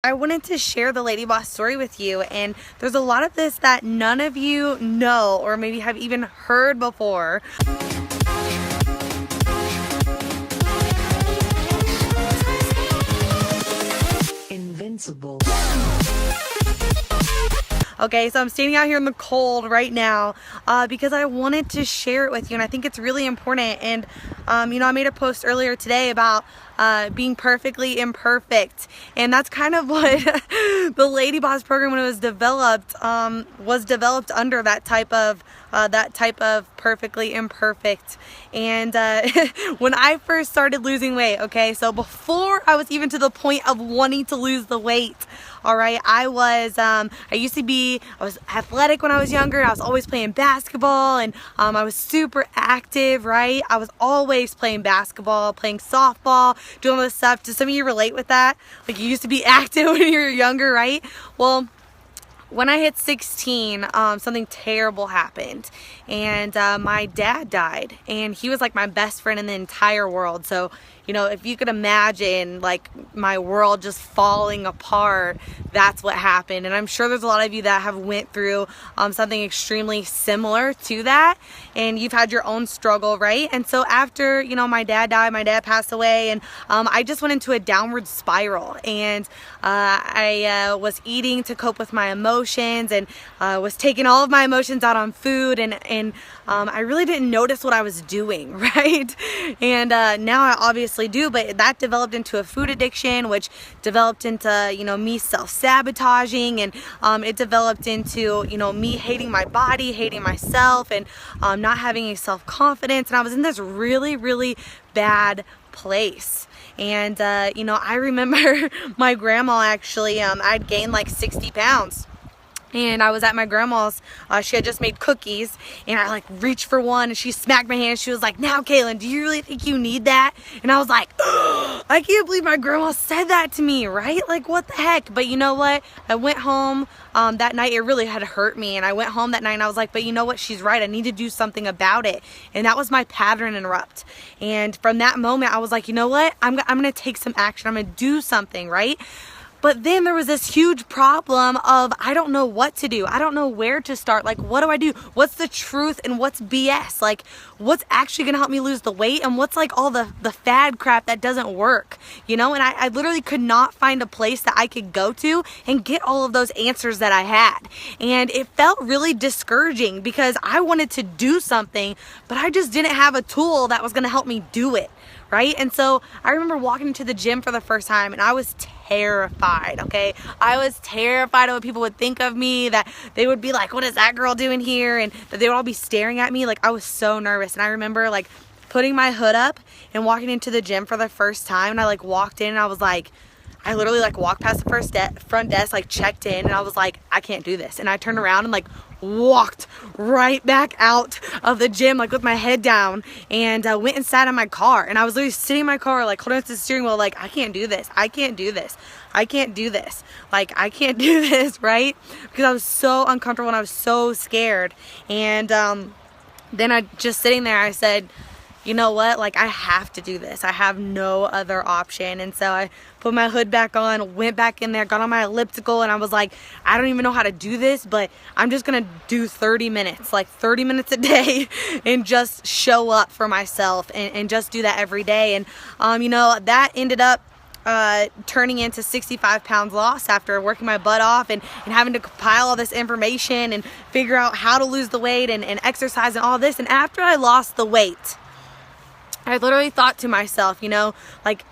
I wanted to share the LadyBoss story with you, and there's a lot of this that none of you know or maybe have even heard before. Invincible. Okay, so I'm standing out here in the cold right now because I wanted to share it with you, and I think it's really important. And I made a post earlier today about being perfectly imperfect, and that's kind of what the LadyBoss program, when it was developed under that type of perfectly imperfect. And when I first started losing weight, okay, so before I was even to the point of wanting to lose the weight, all right, I was athletic when I was younger. I was always playing basketball, and I was super active, right? I was always playing basketball, playing softball, doing all this stuff. Do some of you relate with that? Like, you used to be active when you were younger, right? Well, when I hit 16, something terrible happened, and my dad died, and he was like my best friend in the entire world. So, if you could imagine like my world just falling apart, that's what happened. And I'm sure there's a lot of you that have went through something extremely similar to that, and you've had your own struggle, right? And so after, my dad died, my dad passed away, and I just went into a downward spiral, and I was eating to cope with my emotions, and was taking all of my emotions out on food, and I really didn't notice what I was doing, right? And now I obviously do, but that developed into a food addiction, which developed into, me self-sabotaging, and it developed into, me hating my body, hating myself, and not having a self-confidence, and I was in this really, really bad place. And, I remember my grandma actually, I'd gained like 60 pounds. And I was at my grandma's, she had just made cookies, and I like reached for one, and she smacked my hand. She was like, "Now, Kaelin, do you really think you need that?" And I was like, I can't believe my grandma said that to me, right? Like, what the heck? But you know what? I went home that night. It really had hurt me, and I went home that night, and I was like, but you know what? She's right. I need to do something about it. And that was my pattern interrupt. And from that moment, I was like, you know what? I'm going to take some action. I'm going to do something, right? But then there was this huge problem of, I don't know what to do. I don't know where to start. Like, what do I do? What's the truth and what's BS? Like, what's actually going to help me lose the weight, and what's like all the fad crap that doesn't work, And I literally could not find a place that I could go to and get all of those answers that I had. And it felt really discouraging because I wanted to do something, but I just didn't have a tool that was going to help me do it. Right? And so I remember walking into the gym for the first time, and I was terrified, okay? I was terrified of what people would think of me, that they would be like, what is that girl doing here? And that they would all be staring at me. Like, I was so nervous. And I remember like putting my hood up and walking into the gym for the first time, and I like walked in, and I was like, I literally like walked past the front desk, like checked in, and I was like, I can't do this. And I turned around and like walked right back out of the gym, like with my head down, and went and sat in my car. And I was literally sitting in my car, like holding to the steering wheel, like, I can't do this. I can't do this. I can't do this. Like, I can't do this, right? Because I was so uncomfortable and I was so scared. And then I just sitting there, I said, you know what, like, I have to do this. I have no other option. And so I put my hood back on, went back in there, got on my elliptical, and I was like, I don't even know how to do this, but I'm just gonna do 30 minutes, like 30 minutes a day, and just show up for myself, and just do that every day. And that ended up turning into 65 pounds lost after working my butt off and having to compile all this information and figure out how to lose the weight and exercise and all this. And after I lost the weight, I literally thought to myself, like,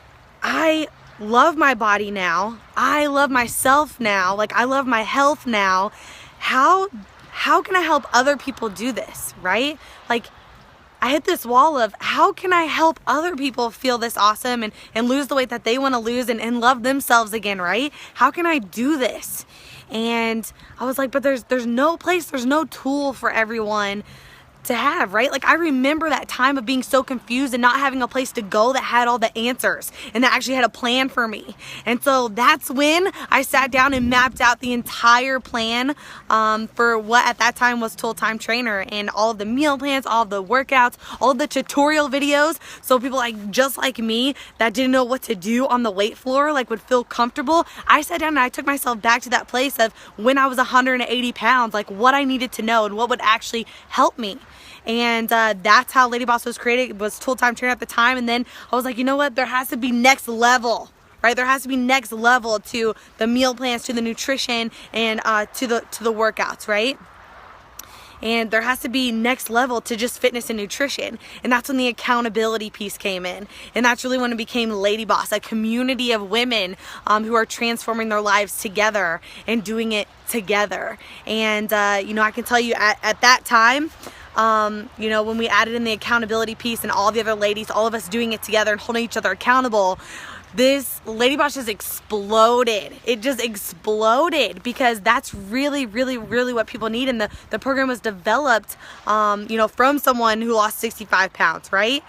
I love my body now. I love myself now. Like, I love my health now. How can I help other people do this, right? Like, I hit this wall of, how can I help other people feel this awesome and lose the weight that they want to lose and love themselves again, right? How can I do this? And I was like, but there's no place, there's no tool for everyone to have, right? Like I remember that time of being so confused and not having a place to go that had all the answers and that actually had a plan for me. And so that's when I sat down and mapped out the entire plan for what at that time was Tuell Time Trainer, and all of the meal plans, all of the workouts, all of the tutorial videos, so people like just like me that didn't know what to do on the weight floor like would feel comfortable. I sat down and I took myself back to that place of when I was 180 pounds, like what I needed to know and what would actually help me. And that's how LadyBoss was created. It was Tuell Time Trainer at the time. And then I was like, you know what? There has to be next level, right? There has to be next level to the meal plans, to the nutrition, and to the workouts, right? And there has to be next level to just fitness and nutrition. And that's when the accountability piece came in. And that's really when it became LadyBoss, a community of women who are transforming their lives together and doing it together. And, you know, I can tell you at that time, you know, when we added in the accountability piece and all the other ladies, all of us doing it together and holding each other accountable, this LadyBoss just exploded. It just exploded because that's really, really, really what people need. And the program was developed, you know, from someone who lost 65 pounds, right?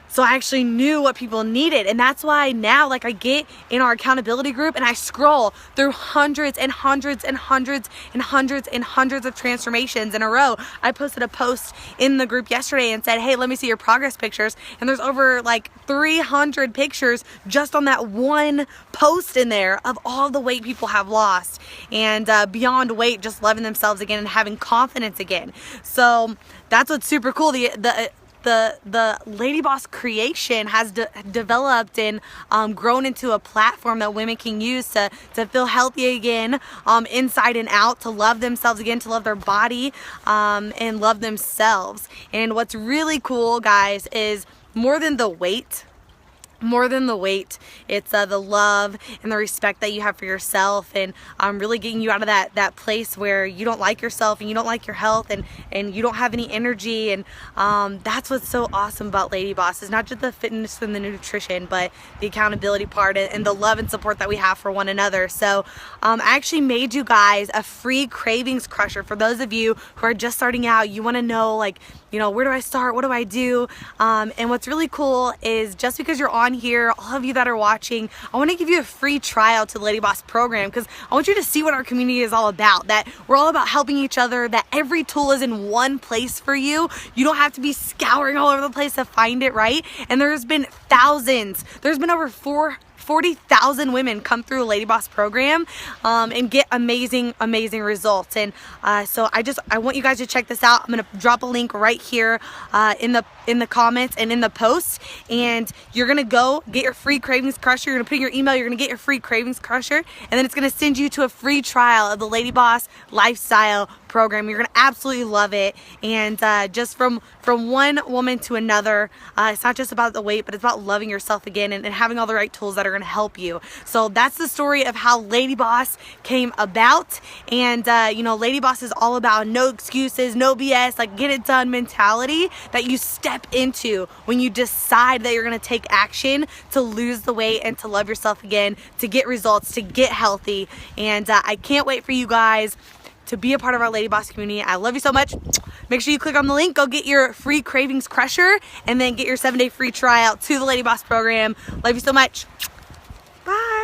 So I actually knew what people needed. And that's why now, like, I get in our accountability group and I scroll through hundreds and hundreds and hundreds and hundreds and hundreds of transformations in a row. I posted a post in the group yesterday and said, hey, let me see your progress pictures. And there's over like 300 pictures just on that one post in there of all the weight people have lost. And beyond weight, just loving themselves again and having confidence again. So that's what's super cool. The LadyBoss creation has developed and grown into a platform that women can use to feel healthy again, inside and out, to love themselves again, to love their body, and love themselves. And what's really cool, guys, is more than the weight, it's the love and the respect that you have for yourself, and really getting you out of that place where you don't like yourself and you don't like your health and you don't have any energy. And that's what's so awesome about LadyBoss, is not just the fitness and the nutrition, but the accountability part and the love and support that we have for one another. So I actually made you guys a free cravings crusher for those of you who are just starting out. You want to know, like, you know, where do I start? What do I do? And what's really cool is, just because you're on here, all of you that are watching, I want to give you a free trial to the LadyBoss program, because I want you to see what our community is all about, that we're all about helping each other, that every tool is in one place for you. You don't have to be scouring all over the place to find it, right? And there's been thousands. There's been over 40,000 women come through a LadyBoss program and get amazing results. And so I want you guys to check this out. I'm gonna drop a link right here in the comments and in the post, and you're gonna go get your free cravings crusher. You're gonna put in your email, you're gonna get your free cravings crusher, and then it's gonna send you to a free trial of the LadyBoss lifestyle program. You're gonna absolutely love it. And just from one woman to another, it's not just about the weight, but it's about loving yourself again and having all the right tools that are gonna help you. So that's the story of how LadyBoss came about. And you know, LadyBoss is all about no excuses, no BS, like get it done mentality that you step into when you decide that you're gonna take action to lose the weight and to love yourself again, to get results, to get healthy. And I can't wait for you guys to be a part of our LadyBoss community. I love you so much. Make sure you click on the link, go get your free cravings crusher, and then get your 7-day free trial to the LadyBoss program. Love you so much. Bye.